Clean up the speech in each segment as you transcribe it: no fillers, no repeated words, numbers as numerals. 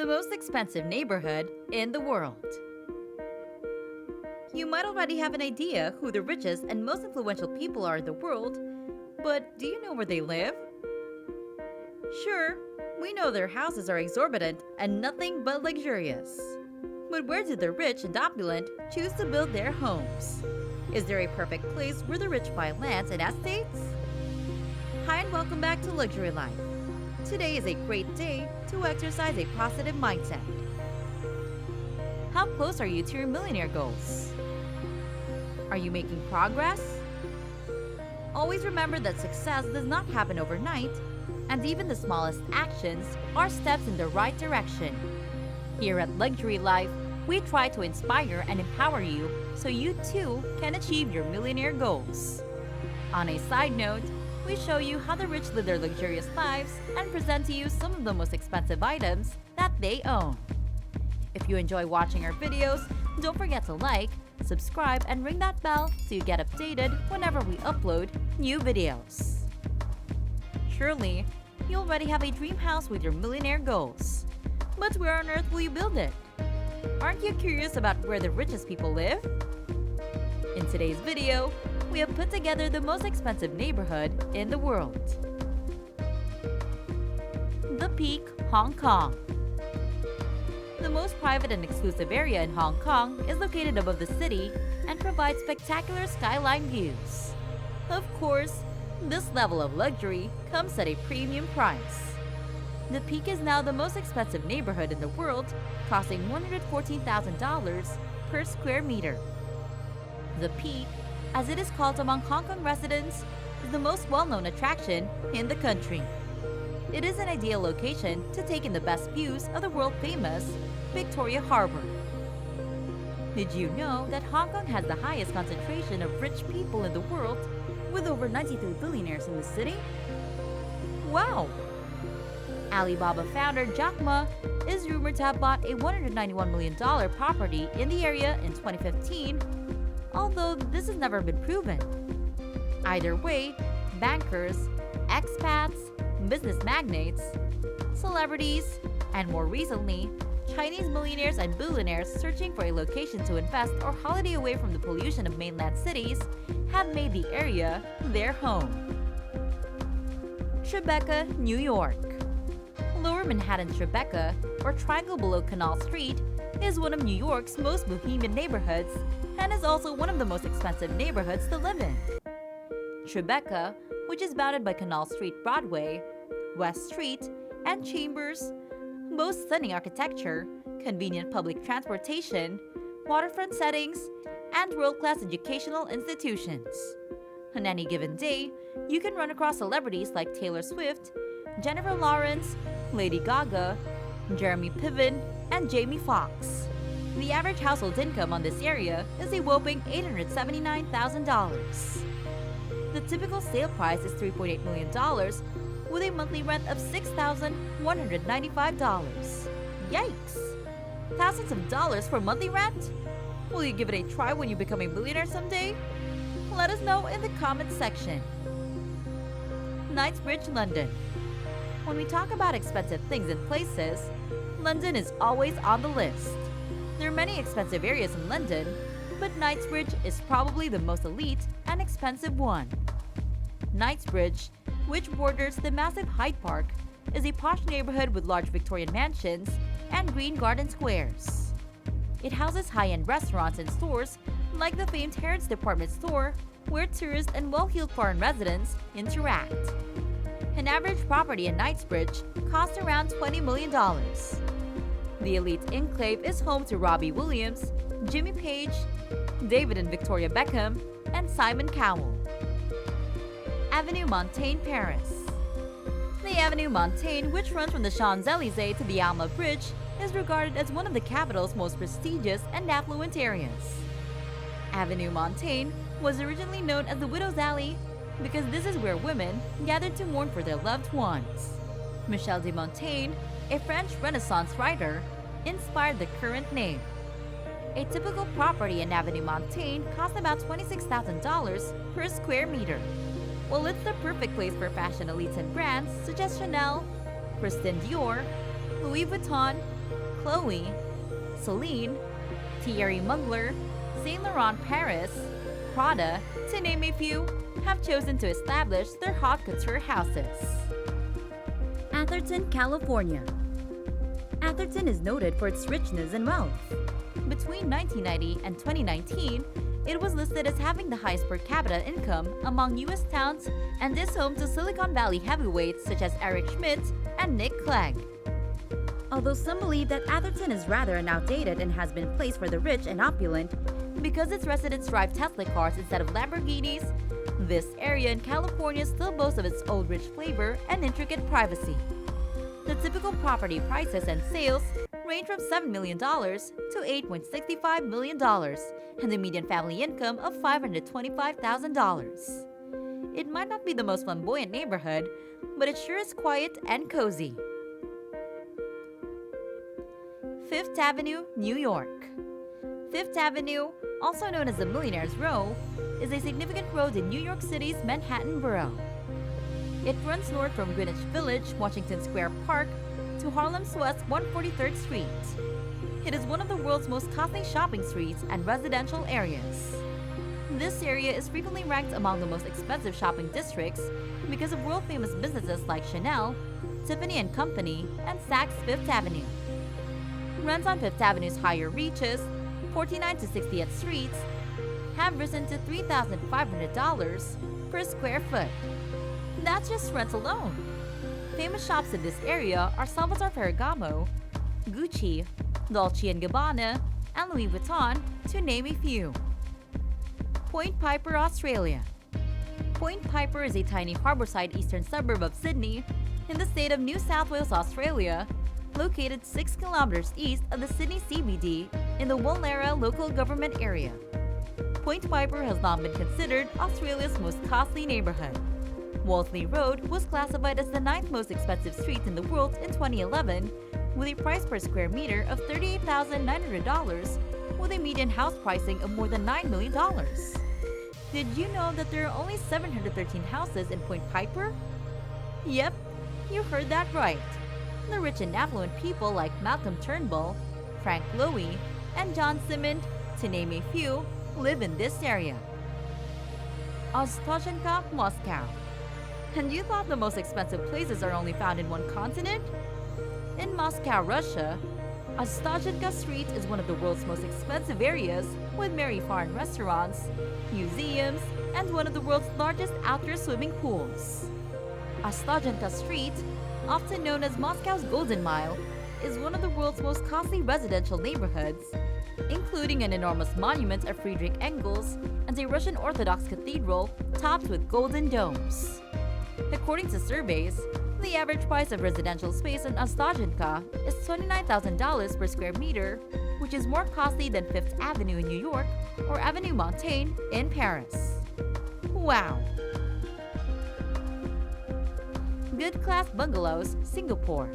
The most expensive neighborhood in the world. You might already have an idea who the richest and most influential people are in the world, but do you know where they live? Sure, we know their houses are exorbitant and nothing but luxurious. But where do the rich and opulent choose to build their homes? Is there a perfect place where the rich buy lands and estates? Hi and welcome back to Luxury Life. Today is a great day to exercise a positive mindset. How close are you to your millionaire goals? Are you making progress? Always remember that success does not happen overnight, and even the smallest actions are steps in the right direction. Here at Luxury Life, we try to inspire and empower you so you too can achieve your millionaire goals. On a side note, we show you how the rich live their luxurious lives and present to you some of the most expensive items that they own. If you enjoy watching our videos, don't forget to like, subscribe, and ring that bell so you get updated whenever we upload new videos. Surely, you already have a dream house with your millionaire goals. But where on earth will you build it? Aren't you curious about where the richest people live? In today's video, we have put together the most expensive neighborhood in the world. The Peak, Hong Kong. The most private and exclusive area in Hong Kong is located above the city and provides spectacular skyline views. Of course, this level of luxury comes at a premium price. The Peak is now the most expensive neighborhood in the world, costing $114,000 per square meter. The Peak, as it is called among Hong Kong residents, is the most well-known attraction in the country. It is an ideal location to take in the best views of the world-famous Victoria Harbor. Did you know that Hong Kong has the highest concentration of rich people in the world, with over 93 billionaires in the city? Wow! Alibaba founder Jack Ma is rumored to have bought a $191 million property in the area in 2015, although this has never been proven. Either way, bankers, expats, business magnates, celebrities, and more recently, Chinese millionaires and billionaires searching for a location to invest or holiday away from the pollution of mainland cities have made the area their home. TRIBECA, New York. Lower Manhattan's TRIBECA, or Triangle Below Canal Street, is one of New York's most bohemian neighborhoods and is also one of the most expensive neighborhoods to live in. TRIBECA, which is bounded by Canal Street Broadway, West Street, and Chambers, boasts stunning architecture, convenient public transportation, waterfront settings, and world-class educational institutions. On any given day, you can run across celebrities like Taylor Swift, Jennifer Lawrence, Lady Gaga, Jeremy Piven, and Jamie Foxx. The average household income on this area is a whopping $879,000. The typical sale price is $3.8 million, with a monthly rent of $6,195. Yikes! Thousands of dollars for monthly rent? Will you give it a try when you become a millionaire someday? Let us know in the comments section. Knightsbridge, London. When we talk about expensive things and places, London is always on the list. There are many expensive areas in London, but Knightsbridge is probably the most elite and expensive one. Knightsbridge, which borders the massive Hyde Park, is a posh neighborhood with large Victorian mansions and green garden squares. It houses high-end restaurants and stores like the famed Harrods department store, where tourists and well-heeled foreign residents interact. An average property in Knightsbridge costs around $20 million. The elite enclave is home to Robbie Williams, Jimmy Page, David and Victoria Beckham, and Simon Cowell. Avenue Montaigne, Paris. The Avenue Montaigne, which runs from the Champs-Élysées to the Alma Bridge, is regarded as one of the capital's most prestigious and affluent areas. Avenue Montaigne was originally known as the Widow's Alley because this is where women gathered to mourn for their loved ones. Michel de Montaigne, a French Renaissance writer, inspired the current name. A typical property in Avenue Montaigne costs about $26,000 per square meter. Well, it's the perfect place for fashion elites and brands such as Chanel, Christian Dior, Louis Vuitton, Chloe, Celine, Thierry Mugler, Saint Laurent Paris, Prada, to name a few, have chosen to establish their haute couture houses. Atherton, California. Atherton is noted for its richness and wealth. Between 1990 and 2019, it was listed as having the highest per capita income among U.S. towns and is home to Silicon Valley heavyweights such as Eric Schmidt and Nick Clegg. Although some believe that Atherton is rather an outdated and has been a place for the rich and opulent because its residents drive Tesla cars instead of Lamborghinis, this area in California still boasts of its old rich flavor and intricate privacy. The typical property prices and sales range from $7 million to $8.65 million, and the median family income of $525,000. It might not be the most flamboyant neighborhood, but it sure is quiet and cozy. Fifth Avenue, New York. Fifth Avenue, also known as the Millionaire's Row, is a significant road in New York City's Manhattan borough. It runs north from Greenwich Village, Washington Square Park, to Harlem's West 143rd Street. It is one of the world's most costly shopping streets and residential areas. This area is frequently ranked among the most expensive shopping districts because of world-famous businesses like Chanel, Tiffany & Company, and Saks Fifth Avenue. Rents on Fifth Avenue's higher reaches, 49th to 60th Streets, have risen to $3,500 per square foot. That's just rent alone. Famous shops in this area are Salvatore Ferragamo, Gucci, Dolce & Gabbana, and Louis Vuitton, to name a few. Point Piper, Australia. Point Piper is a tiny harborside eastern suburb of Sydney in the state of New South Wales, Australia, located 6 kilometers east of the Sydney CBD in the Woollera local government area. Point Piper has long been considered Australia's most costly neighborhood. Wolseley Road was classified as the 9th most expensive street in the world in 2011, with a price per square meter of $38,900, with a median house pricing of more than $9 million. Did you know that there are only 713 houses in Point Piper? Yep, you heard that right. The rich and affluent people like Malcolm Turnbull, Frank Lowy, and John Simmond, to name a few, live in this area. OZTOZHENKA, Moscow. And you thought the most expensive places are only found in one continent? In Moscow, Russia, OZTOZHENKA Street is one of the world's most expensive areas, with merry foreign restaurants, museums, and one of the world's largest outdoor swimming pools. OZTOZHENKA Street, often known as Moscow's Golden Mile, is one of the world's most costly residential neighborhoods, including an enormous monument of Friedrich Engels and a Russian Orthodox cathedral topped with golden domes. According to surveys, the average price of residential space in OZTOZHENKA is $29,000 per square meter, which is more costly than Fifth Avenue in New York or Avenue Montaigne in Paris. Wow! Good Class Bungalows, Singapore.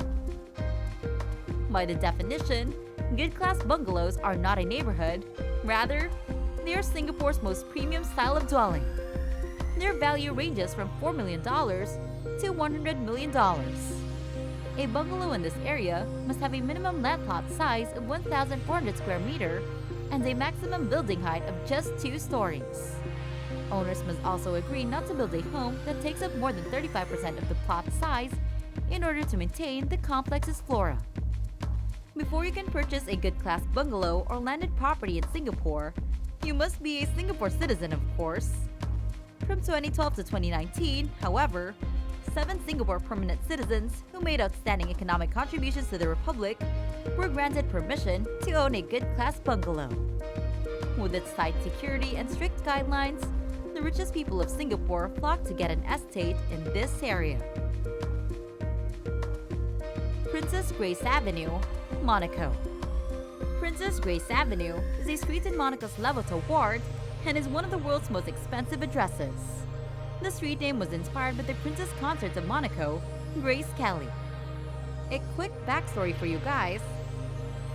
By the definition, good class bungalows are not a neighborhood, rather, they are Singapore's most premium style of dwelling. Their value ranges from $4 million to $100 million. A bungalow in this area must have a minimum land plot size of 1,400 square meter and a maximum building height of just 2 stories. Owners must also agree not to build a home that takes up more than 35% of the plot size in order to maintain the complex's flora. Before you can purchase a good class bungalow or landed property in Singapore, you must be a Singapore citizen, of course. From 2012 to 2019, however, 7 Singapore permanent citizens who made outstanding economic contributions to the Republic were granted permission to own a good class bungalow. With its tight security and strict guidelines, the richest people of Singapore flock to get an estate in this area. Princess Grace Avenue, Monaco. Princess Grace Avenue is a street in Monaco's Levato ward and is one of the world's most expensive addresses. The street name was inspired by the Princess Consort of Monaco, Grace Kelly. A quick backstory for you guys.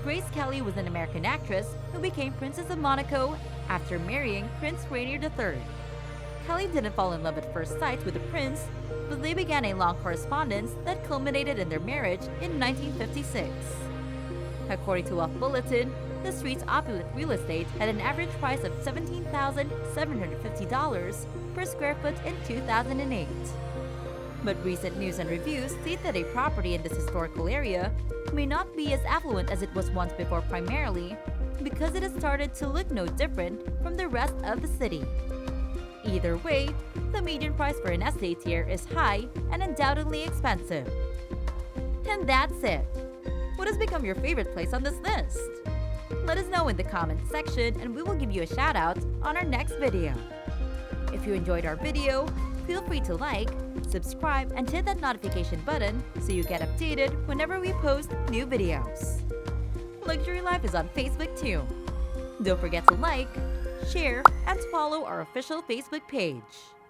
Grace Kelly was an American actress who became Princess of Monaco after marrying Prince Rainier III. Kelly didn't fall in love at first sight with the prince, but they began a long correspondence that culminated in their marriage in 1956. According to Wealth Bulletin, the street's opulent real estate had an average price of $17,750 per square foot in 2008. But recent news and reviews state that a property in this historical area may not be as affluent as it was once before, primarily because it has started to look no different from the rest of the city. Either way, the median price for an estate here is high and undoubtedly expensive. And that's it. What has become your favorite place on this list? Let us know in the comments section and we will give you a shout out on our next video. If you enjoyed our video, feel free to like, subscribe, and hit that notification button so you get updated whenever we post new videos. Luxury Life is on Facebook too. Don't forget to like, share, and follow our official Facebook page.